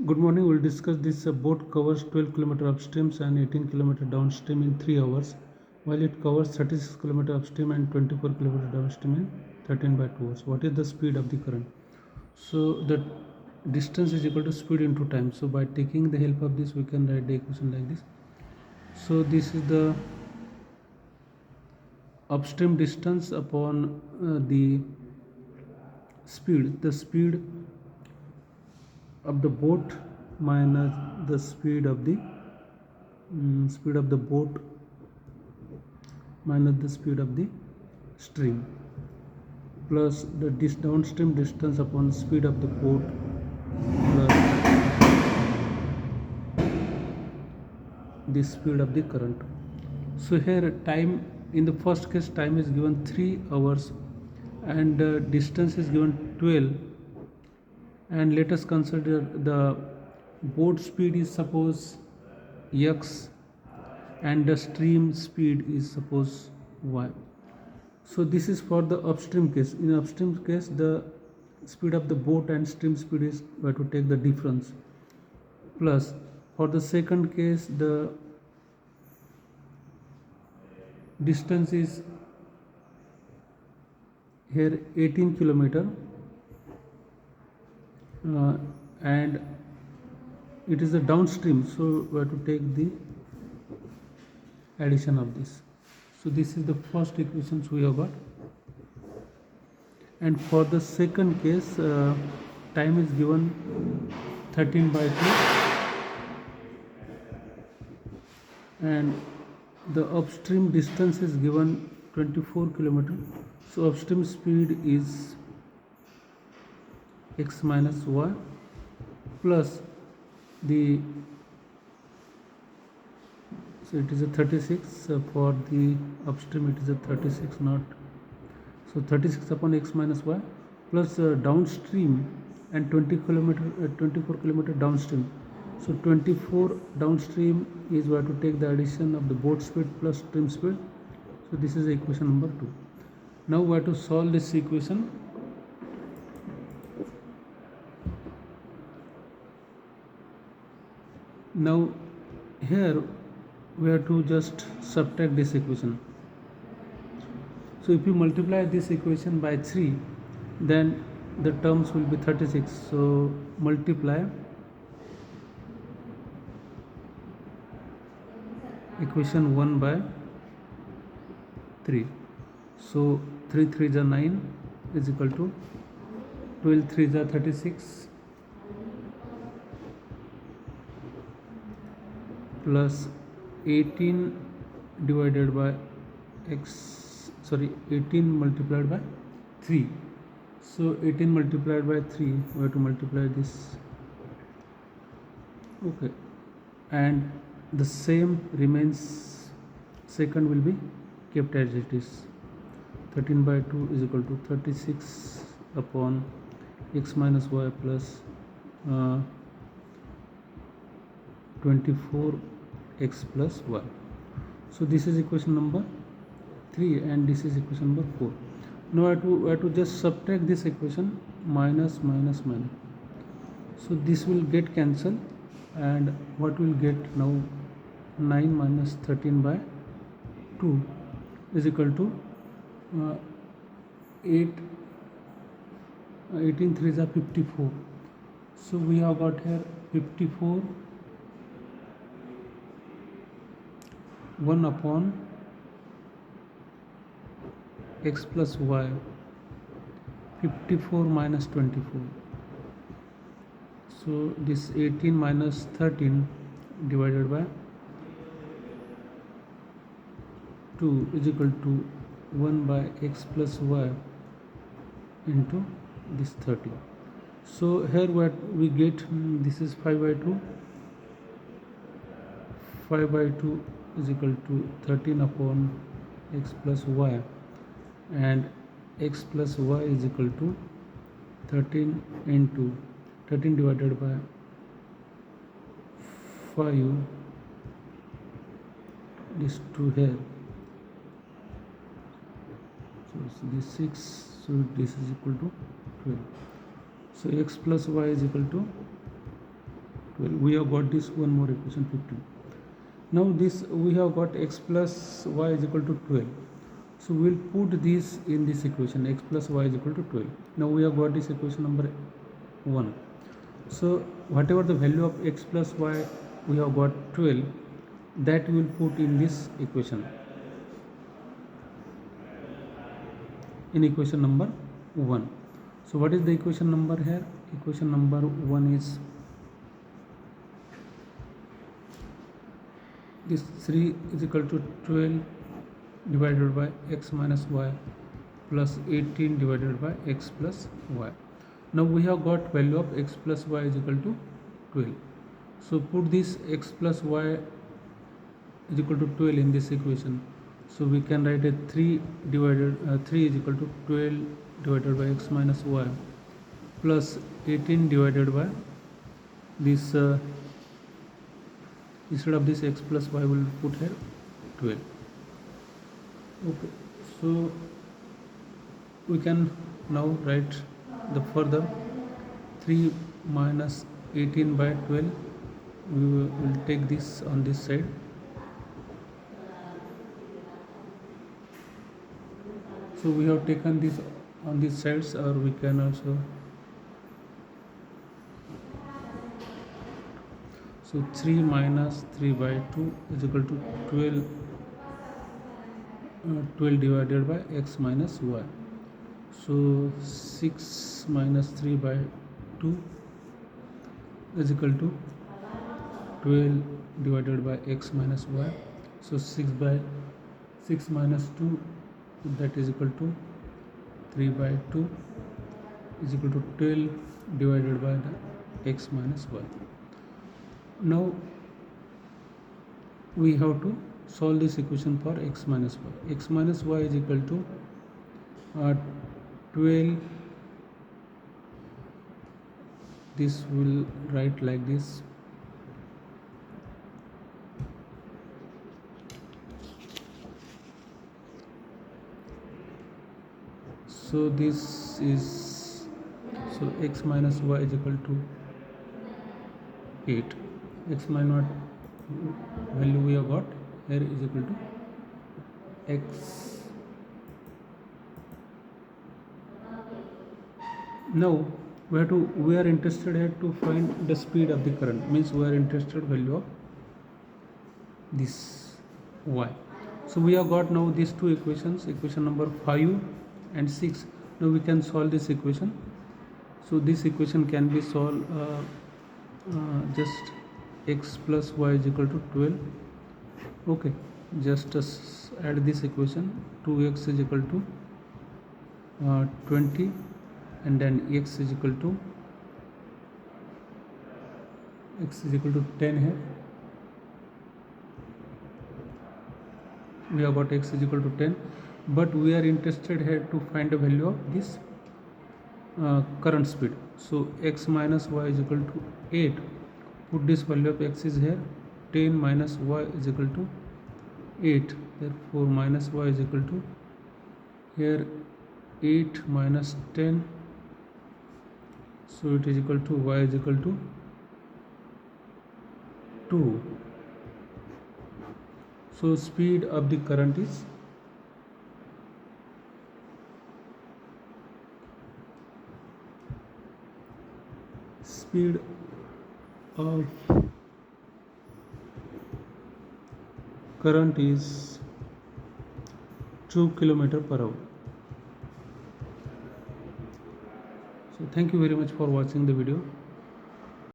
Good morning. We'll discuss this. Boat covers 12 km upstream and 18 km downstream in 3 hours, while it covers 36 km upstream and 24 km downstream in 13 by 2 hours. What is the speed of the current? So the distance is equal to speed into time. So by taking the help of this, we can write the equation like this. So this is the upstream distance upon the speed. The speed of the boat minus the speed of the boat minus the speed of the stream plus the downstream distance upon speed of the boat plus the speed of the current. So here time, in the first case time is given 3 hours and distance is given 12, and let us consider the boat speed is suppose x and the stream speed is suppose y. So this is for the upstream case. In upstream case, the speed of the boat and stream speed is, we have to take the difference, plus for the second case the distance is here 18 kilometer and it is a downstream, so we have to take the addition of this. So this is the first equations we have got, and for the second case time is given 13 by 2 and the upstream distance is given 24 kilometer. So upstream speed is x minus y plus the, so it is a 36 for the upstream, it is a 36 not, so 36 upon x minus y plus downstream and 24 kilometer downstream. So 24 downstream is where to take the addition of the boat speed plus stream speed. So this is equation number 2. Now we have to solve this equation. Now here we have to just subtract this equation. So if you multiply this equation by 3, then the terms will be 36. So multiply equation 1 by 3. So 3 3s are 9 is equal to 12 3s are 36 plus 18 divided by x, 18 multiplied by 3. So 18 multiplied by 3, we have to multiply this, okay, and the same remains, second will be kept as it is. 13 by 2 is equal to 36 upon x minus y plus 24 x plus y. So this is equation number 3 and this is equation number 4. Now I have to just subtract this equation, minus minus minus. So this will get cancelled, and what will get now, 9 minus 13 by 2 is equal to 8, 18 3s are 54. So we have got here 54 1 upon x plus y, 54 minus 24. So this 18 minus 13 divided by 2 is equal to 1 by x plus y into this 30. So here what we get, this is 5 by 2. 5 by 2 is equal to 13 upon x plus y, and x plus y is equal to 13 into 13 divided by 5, this 2 here, so this 6, so this is equal to 12. So x plus y is equal to 12. We have got this one more equation 15. Now this we have got x plus y is equal to 12. So we'll put this in this equation, x plus y is equal to 12. Now we have got this equation number 1. So whatever the value of x plus y we have got 12, that we will put in this equation, in equation number 1. So what is the equation number here? Equation number 1 is this 3 is equal to 12 divided by x minus y plus 18 divided by x plus y. Now we have got value of x plus y is equal to 12. So put this x plus y is equal to 12 in this equation. So we can write a 3 is equal to 12 divided by x minus y plus 18 divided by this instead of this x plus y will put here 12. Okay, so we can now write the further 3 minus 18 by 12. We will take this on this side. So we have taken this on these sides, or we can also, so 3 minus 3 by 2 is equal to 12 divided by x minus y. So 6 minus 3 by 2 is equal to 12 divided by x minus y. So 6 minus 2, that is equal to 3 by 2 is equal to 12 divided by the x minus y. Now we have to solve this equation for x minus y. X minus y is equal to 12. This will write like this. So this is, so x minus y is equal to 8. X minus value we have got here is equal to x. Now we are interested here to find the speed of the current, means we are interested value of this y. So we have got now these two equations, equation number 5 and 6. Now we can solve this equation. So this equation can be solved just x plus y is equal to 12. Okay, just add this equation. 2x is equal to 20, and then x is equal to 10 here. We have got x is equal to 10, but we are interested here to find the value of this current speed. So x minus y is equal to 8. Put this value of x is here. 10 minus y is equal to 8. Therefore minus y is equal to here 8 minus 10. So it is equal to y is equal to 2. So speed of the current is speed of current is 2 km/h. So thank you very much for watching the video.